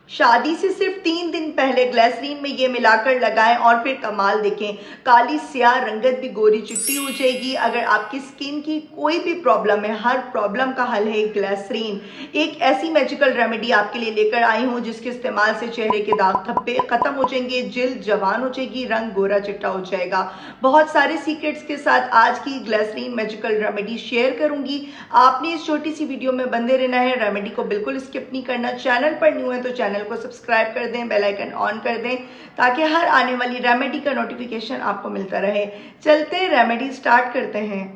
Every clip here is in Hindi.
शादी से सिर्फ 3 दिन पहले ग्लिसरीन में ये मिलाकर लगाएं और फिर कमाल देखें। काली स्याह रंगत भी गोरी चिट्टी हो जाएगी। अगर आपकी स्किन की कोई भी प्रॉब्लम है, हर प्रॉब्लम का हल है ग्लिसरीन। एक ऐसी मैजिकल रेमेडी आपके लिए लेकर आई हूँ जिसके इस्तेमाल से चेहरे के दाग धब्बे खत्म हो जाएंगे, जिल्द जवान हो जाएगी, रंग गोरा चिट्टा हो जाएगा। बहुत सारे सीक्रेट्स के साथ आज की ग्लिसरीन मैजिकल रेमेडी शेयर करूंगी। आपने इस छोटी सी वीडियो में बंदे रहना है, रेमेडी को बिल्कुल स्किप नहीं करना। चैनल पर न्यू है तो चैनल को सब्सक्राइब कर दें, बेल आइकन ऑन कर दें ताकि हर आने वाली रेमेडी का नोटिफिकेशन आपको मिलता रहे। चलते हैं, रेमेडी स्टार्ट करते हैं।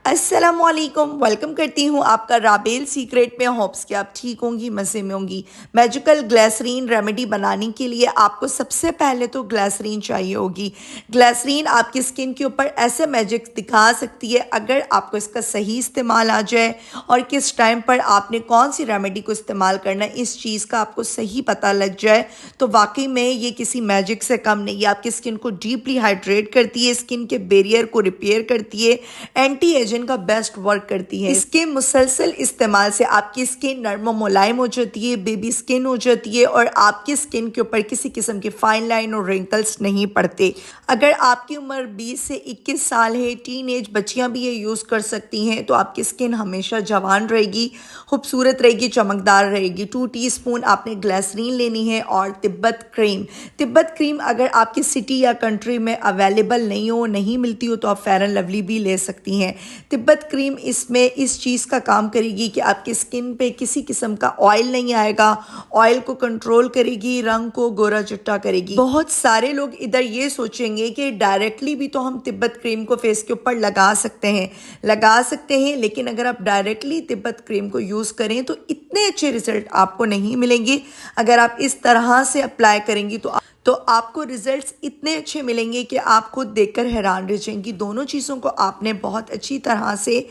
अस्सलामुअलैकुम, वेलकम करती हूँ आपका राबेल सीक्रेट में। होप्स कि आप ठीक होंगी, मज़े में होंगी। मैजिकल ग्लिसरीन रेमेडी बनाने के लिए आपको सबसे पहले तो ग्लिसरीन चाहिए होगी। ग्लिसरीन आपकी स्किन के ऊपर ऐसे मैजिक दिखा सकती है अगर आपको इसका सही इस्तेमाल आ जाए और किस टाइम पर आपने कौन सी रेमेडी को इस्तेमाल करना है, इस चीज़ का आपको सही पता लग जाए तो वाकई में ये किसी मैजिक से कम नहीं। ये आपकी स्किन को डीपली हाइड्रेट करती है, स्किन के बैरियर को रिपेयर करती है, एंटी एजिंग का बेस्ट वर्क करती है। इसके मुसलसल इस्तेमाल से आपकी स्किन नरम मुलायम हो जाती है, बेबी स्किन हो जाती है और आपकी स्किन के ऊपर किसी किस्म के फाइन लाइन और रिंकल्स नहीं पड़ते। अगर आपकी उम्र 20 से 21 साल है, टीन एज बच्चियां भी ये यूज़ कर सकती हैं, तो आपकी स्किन हमेशा जवान रहेगी, खूबसूरत रहेगी, चमकदार रहेगी। 2 टीस्पून आपने ग्लिसरीन लेनी है और तिब्बत क्रीम। तिब्बत क्रीम अगर आपकी सिटी या कंट्री में अवेलेबल नहीं मिलती हो तो आप फेयर एंड लवली भी ले सकती हैं। तिब्बत क्रीम इसमें इस चीज़ का काम करेगी कि आपकी स्किन पे किसी किस्म का ऑयल नहीं आएगा, ऑयल को कंट्रोल करेगी, रंग को गोरा चिट्टा करेगी। बहुत सारे लोग इधर ये सोचेंगे कि डायरेक्टली भी तो हम तिब्बत क्रीम को फेस के ऊपर लगा सकते हैं, लेकिन अगर आप डायरेक्टली तिब्बत क्रीम को यूज़ करें तो इतने अच्छे रिजल्ट आपको नहीं मिलेंगे। अगर आप इस तरह से अप्लाई करेंगी तो आपको रिजल्ट्स इतने अच्छे मिलेंगे कि आप खुद देखकर हैरान रह जाएंगी। दोनों चीज़ों को आपने बहुत अच्छी तरह से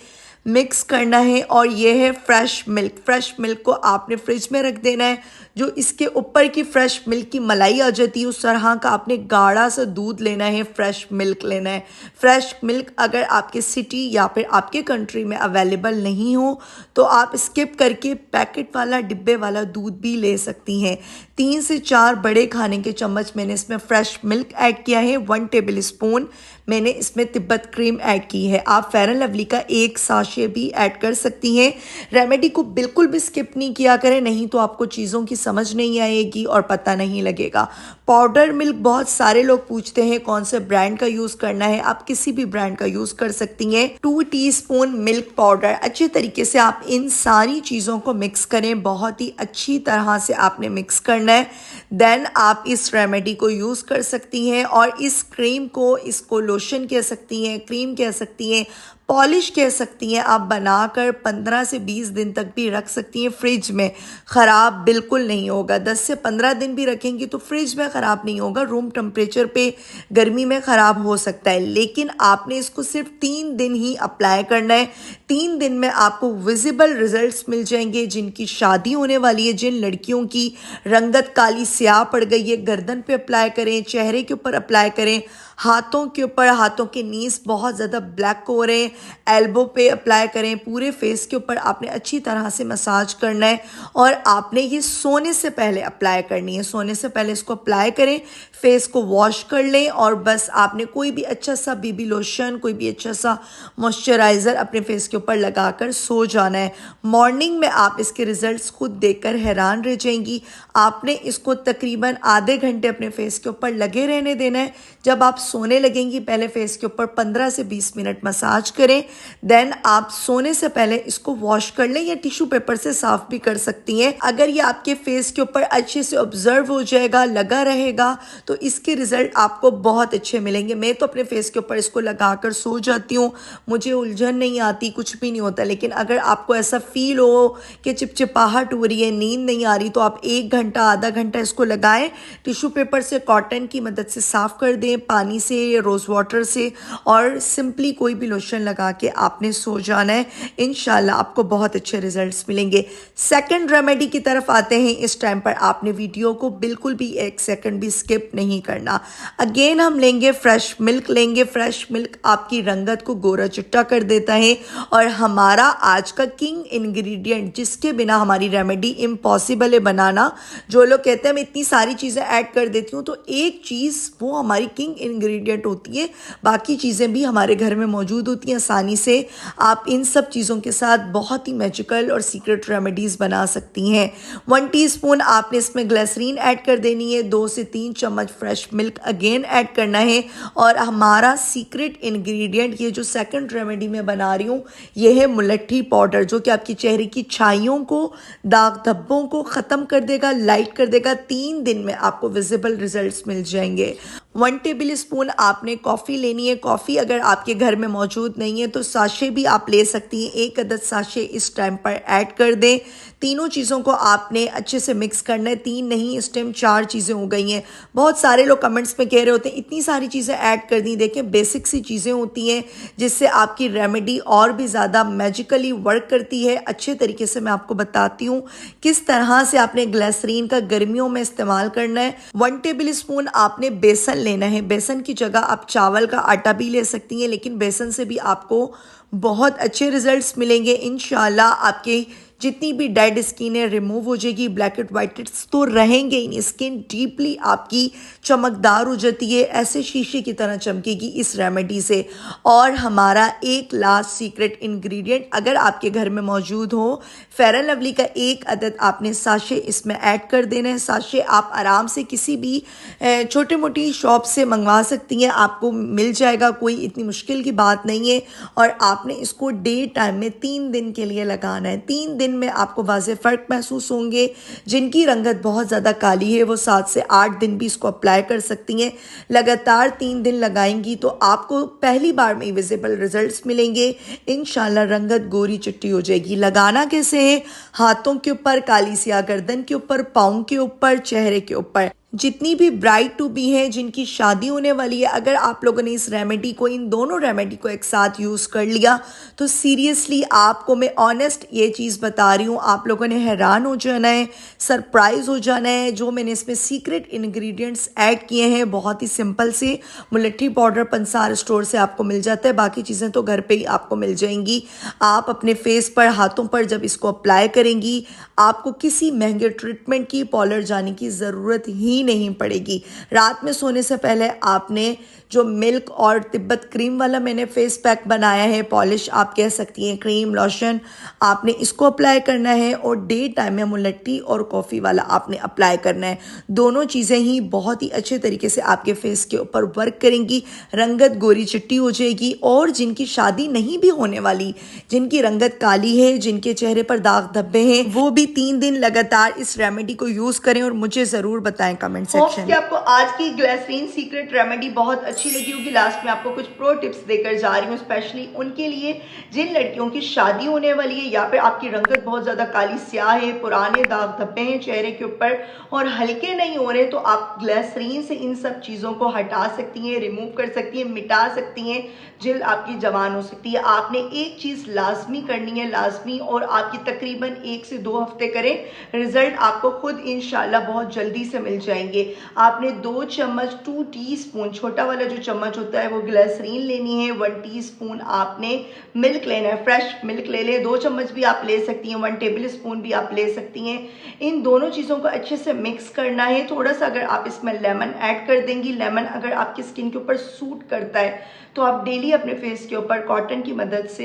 मिक्स करना है और ये है फ्रेश मिल्क। फ्रेश मिल्क को आपने फ्रिज में रख देना है। जो इसके ऊपर की फ्रेश मिल्क की मलाई आ जाती है उस तरह का आपने गाढ़ा सा दूध लेना है, फ्रेश मिल्क लेना है। फ्रेश मिल्क अगर आपके सिटी या फिर आपके कंट्री में अवेलेबल नहीं हो तो आप स्किप करके पैकेट वाला डिब्बे वाला दूध भी ले सकती हैं। 3 से 4 बड़े खाने के चम्मच मैंने इसमें फ्रेश मिल्क ऐड किया है। 1 टेबल स्पून मैंने इसमें तिब्बत क्रीम ऐड की है। आप फेयर एंड लवली का 1 साशे भी ऐड कर सकती हैं। रेमेडी को बिल्कुल भी स्किप नहीं किया करें, नहीं तो आपको चीज़ों की समझ नहीं आएगी और पता नहीं लगेगा। पाउडर मिल्क बहुत सारे लोग पूछते हैं कौन से ब्रांड का यूज़ करना है। आप किसी भी ब्रांड का यूज़ कर सकती हैं। 2 टीस्पून मिल्क पाउडर। अच्छे तरीके से आप इन सारी चीज़ों को मिक्स करें, बहुत ही अच्छी तरह से आपने मिक्स करना है। देन आप इस रेमेडी को यूज़ कर सकती हैं और इस क्रीम को, इसको लोशन कह सकती हैं, क्रीम कह सकती हैं, पॉलिश कह सकती हैं, आप बनाकर 15 से 20 दिन तक भी रख सकती हैं फ्रिज में। ख़राब बिल्कुल नहीं होगा। 10 से 15 दिन भी रखेंगी तो फ्रिज में ख़राब नहीं होगा। रूम टेम्परेचर पे गर्मी में ख़राब हो सकता है, लेकिन आपने इसको सिर्फ 3 दिन ही अप्लाई करना है। 3 दिन में आपको विजिबल रिजल्ट्स मिल जाएंगे। जिनकी शादी होने वाली है, जिन लड़कियों की रंगत काली स्याह पड़ गई है, गर्दन पे अप्लाई करें, चेहरे के ऊपर अप्लाई करें, हाथों के ऊपर, हाथों के नीज बहुत ज़्यादा ब्लैक हो रहे हैं, एल्बो पे अप्लाई करें। पूरे फेस के ऊपर आपने अच्छी तरह से मसाज करना है और आपने ये सोने से पहले अप्लाई करनी है। सोने से पहले इसको अप्लाई करें, फेस को वॉश कर लें और बस आपने कोई भी अच्छा सा बेबी लोशन, कोई भी अच्छा सा मॉइस्चराइज़र अपने फेस के ऊपर लगाकर सो जाना है। मॉर्निंग में आप इसके रिजल्ट्स खुद देखकर हैरान रह जाएंगी। आपने इसको तकरीबन आधे घंटे अपने फेस के ऊपर लगे रहने देना है। जब आप सोने लगेंगी पहले फेस के ऊपर 15 से 20 मिनट मसाज करें। देन आप सोने से पहले इसको वॉश कर लें या टिश्यू पेपर से साफ भी कर सकती हैं। अगर ये आपके फेस के ऊपर अच्छे से ऑब्जर्व हो जाएगा, लगा रहेगा, तो इसके रिजल्ट आपको बहुत अच्छे मिलेंगे। मैं तो अपने फेस के ऊपर इसको लगाकर सो जाती हूँ, मुझे उलझन नहीं आती, कुछ भी नहीं होता। लेकिन अगर आपको ऐसा फील हो कि चिपचिपाहट हो रही है, नींद नहीं आ रही, तो आप 1 घंटा, आधा घंटा इसको लगाएं। टिश्यू पेपर से, कॉटन की मदद से साफ कर दें, पानी से, रोज़ वाटर से, और सिंपली कोई भी लोशन लगा के आपने सो जाना है। इंशाल्लाह आपको बहुत अच्छे रिजल्ट्स मिलेंगे। सेकंड रेमेडी की तरफ आते हैं। इस टाइम पर आपने वीडियो को बिल्कुल भी 1 सेकंड सेकंड भी स्किप नहीं करना। अगेन हम लेंगे फ्रेश मिल्क लेंगे। फ्रेश मिल्क आपकी रंगत को गोरा चिट्टा कर देता है और हमारा आज का किंग इंग्रेडिएंट जिसके बिना हमारी रेमेडी इम्पॉसिबल है बनाना। जो लोग कहते हैं मैं इतनी सारी चीज़ें ऐड कर देती हूँ, तो एक चीज़ वो हमारी किंग इंग्रेडिएंट होती है, बाकी चीज़ें भी हमारे घर में मौजूद होती हैं। आसानी से आप इन सब चीज़ों के साथ बहुत ही मैजिकल और सीक्रेट रेमेडीज़ बना सकती हैं। 1 टीस्पून आपने इसमें ग्लिसरीन ऐड कर देनी है। 2 से 3 चम्मच फ्रेश मिल्क अगेन ऐड करना है। और हमारा सीक्रेट इंग्रेडिएंट ये जो सेकंड रेमेडी में बना रही हूँ ये है मुलट्ठी पाउडर, जो कि आपकी चेहरे की छाइयों को, दाग धब्बों को ख़त्म कर देगा, लाइट कर देगा। 3 दिन में आपको विजिबल रिजल्ट्स मिल जाएंगे। 1 टेबल स्पून आपने कॉफ़ी लेनी है। कॉफ़ी अगर आपके घर में मौजूद नहीं है तो साशे भी आप ले सकती हैं। 1 अदद साशे इस टाइम पर ऐड कर दें। तीनों चीज़ों को आपने अच्छे से मिक्स करना है। 3 नहीं, इस टाइम 4 चीज़ें हो गई हैं। बहुत सारे लोग कमेंट्स में कह रहे होते हैं इतनी सारी चीज़ें ऐड कर दी। देखें, बेसिक सी चीज़ें होती हैं जिससे आपकी रेमेडी और भी ज़्यादा मैजिकली वर्क करती है। अच्छे तरीके से मैं आपको बताती हूँ किस तरह से आपने ग्लिसरीन का गर्मियों में इस्तेमाल करना है। 1 टेबल स्पून आपने बेसन लेना है। बेसन की जगह आप चावल का आटा भी ले सकती हैं, लेकिन बेसन से भी आपको बहुत अच्छे रिजल्ट्स मिलेंगे इंशाल्लाह। आपके जितनी भी डेड स्किन है रिमूव हो जाएगी। ब्लैक एंड वाइट तो रहेंगे ही नहीं। स्किन डीपली आपकी चमकदार हो जाती है, ऐसे शीशे की तरह चमकेगी इस रेमेडी से। और हमारा एक लास्ट सीक्रेट इंग्रेडिएंट अगर आपके घर में मौजूद हो, फेयर एंड लवली का 1 अदद आपने साशे इसमें ऐड कर देना है। साशे आप आराम से किसी भी छोटी मोटी शॉप से मंगवा सकती हैं, आपको मिल जाएगा, कोई इतनी मुश्किल की बात नहीं है। और आपने इसको डे टाइम में 3 दिन के लिए लगाना है। 3 दिन में आपको वाज़े फ़र्क महसूस होंगे। जिनकी रंगत बहुत ज़्यादा काली है वो 7 से 8 दिन भी इसको अप्लाई कर सकती हैं। लगातार 3 दिन लगाएंगी तो आपको पहली बार में विजिबल रिजल्ट्स मिलेंगे। इंशाल्लाह रंगत गोरी चिट्टी हो जाएगी। लगाना कैसे है? हाथों के ऊपर, काली सियाह गर्दन के ऊपर, पाँव के ऊपर, चेहरे के ऊपर। जितनी भी ब्राइड टू बी हैं, जिनकी शादी होने वाली है, अगर आप लोगों ने इस रेमेडी को, इन दोनों रेमेडी को एक साथ यूज़ कर लिया तो सीरियसली आपको मैं ऑनेस्ट ये चीज़ बता रही हूँ, आप लोगों ने हैरान हो जाना है, सरप्राइज हो जाना है। जो मैंने इसमें सीक्रेट इंग्रेडिएंट्स ऐड किए हैं बहुत ही सिंपल से। मुलट्ठी पाउडर पंसार स्टोर से आपको मिल जाता है, बाकी चीज़ें तो घर पे ही आपको मिल जाएंगी। आप अपने फेस पर, हाथों पर जब इसको अप्लाई करेंगी आपको किसी महंगे ट्रीटमेंट की, पार्लर जाने की ज़रूरत ही नहीं पड़ेगी। रात में सोने से पहले आपने जो मिल्क और तिब्बत क्रीम वाला मैंने फेस पैक बनाया है, पॉलिश आप कह सकती हैं, क्रीम लोशन, आपने इसको अप्लाई करना है। और डे टाइम में मुलट्ठी और कॉफ़ी वाला आपने अप्लाई करना है। दोनों चीज़ें ही बहुत ही अच्छे तरीके से आपके फेस के ऊपर वर्क करेंगी। रंगत गोरी चिट्टी हो जाएगी। और जिनकी शादी नहीं भी होने वाली, जिनकी रंगत काली है, जिनके चेहरे पर दाग धब्बे हैं, वो भी 3 दिन लगातार इस रेमेडी को यूज़ करें और मुझे ज़रूर बताएं कमेंट सेक्शन में। आपको आज की ग्लिसरीन सीक्रेट रेमेडी बहुत अच्छी लगी होगी। लास्ट में आपको कुछ प्रो टिप्स देकर जा रही हूँ, स्पेशली उनके लिए जिन लड़कियों की शादी होने वाली है, या फिर आपकी रंगत बहुत ज़्यादा काली स्याह है, पुराने दाग धब्बे हैं चेहरे के ऊपर और हल्के नहीं हो रहे, तो आप ग्लिसरीन से इन सब चीज़ों को हटा सकती हैं, रिमूव कर सकती हैं, मिटा सकती हैं। जिल्द आपकी जवान हो सकती है। आपने एक चीज़ लाजमी करनी है, लाजमी, और आपकी तकरीबन 1 से 2 हफ्ते करें, रिजल्ट आपको खुद इंशाल्लाह बहुत जल्दी से मिल जाएंगे। आपने 2 चम्मच 2 टीस्पून, छोटा वाला जो चम्मच होता है वो ग्लिसरीन लेनी है। 1 टीस्पून आपने मिल्क लेना है, फ्रेश मिल्क ले लें। 2 चम्मच भी आप ले सकती हैं, 1 टेबल स्पून भी आप ले सकती हैं। इन दोनों चीज़ों को अच्छे से मिक्स करना है। थोड़ा सा अगर आप इसमें लेमन ऐड कर देंगी, लेमन अगर आपकी स्किन के ऊपर सूट करता है तो आप डेली अपने फेस के ऊपर कॉटन की मदद से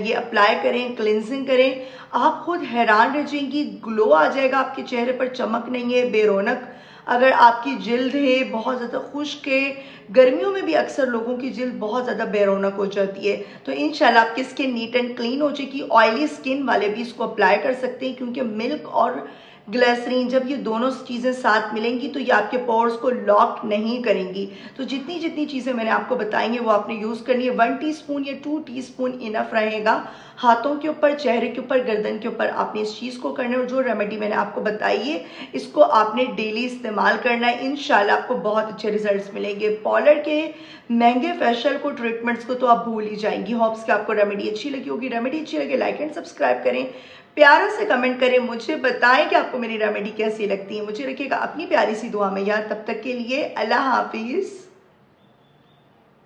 ये अप्लाई करें, क्लिनजिंग करें। आप खुद हैरान रह जाएंगी, ग्लो आ जाएगा आपके चेहरे पर, चमक नहीं है, बेरौनक। अगर आपकी जिल्द है बहुत ज़्यादा खुश्क है, गर्मियों में भी अक्सर लोगों की जिल्द बहुत ज़्यादा बेरौनक हो जाती है, तो इंशाल्लाह आपकी स्किन नीट एंड क्लीन हो जाएगी। ऑयली स्किन वाले भी इसको अप्लाई कर सकते हैं, क्योंकि मिल्क और ग्लिसरीन जब ये दोनों चीज़ें साथ मिलेंगी तो ये आपके पोर्स को लॉक नहीं करेंगी। तो जितनी जितनी चीज़ें मैंने आपको बताई हैं वो आपने यूज़ करनी है। 1 टीस्पून या 2 टीस्पून इनफ रहेगा। हाथों के ऊपर, चेहरे के ऊपर, गर्दन के ऊपर आपने इस चीज़ को करना है। और जो रेमेडी मैंने आपको बताई है इसको आपने डेली इस्तेमाल करना है। इंशाल्लाह आपको बहुत अच्छे रिजल्ट्स मिलेंगे। पार्लर के महंगे फेशियल को, ट्रीटमेंट्स को तो आप भूल ही जाएंगी। होप्स कि आपको रेमेडी अच्छी लगी होगी। रेमेडी अच्छी लगे लाइक एंड सब्सक्राइब करें। प्यारा से कमेंट करें, मुझे बताएं कि आपको मेरी रेमेडी कैसी लगती है। मुझे रखिएगा अपनी प्यारी सी दुआ में याद। तब तक के लिए अल्लाह हाफिज़।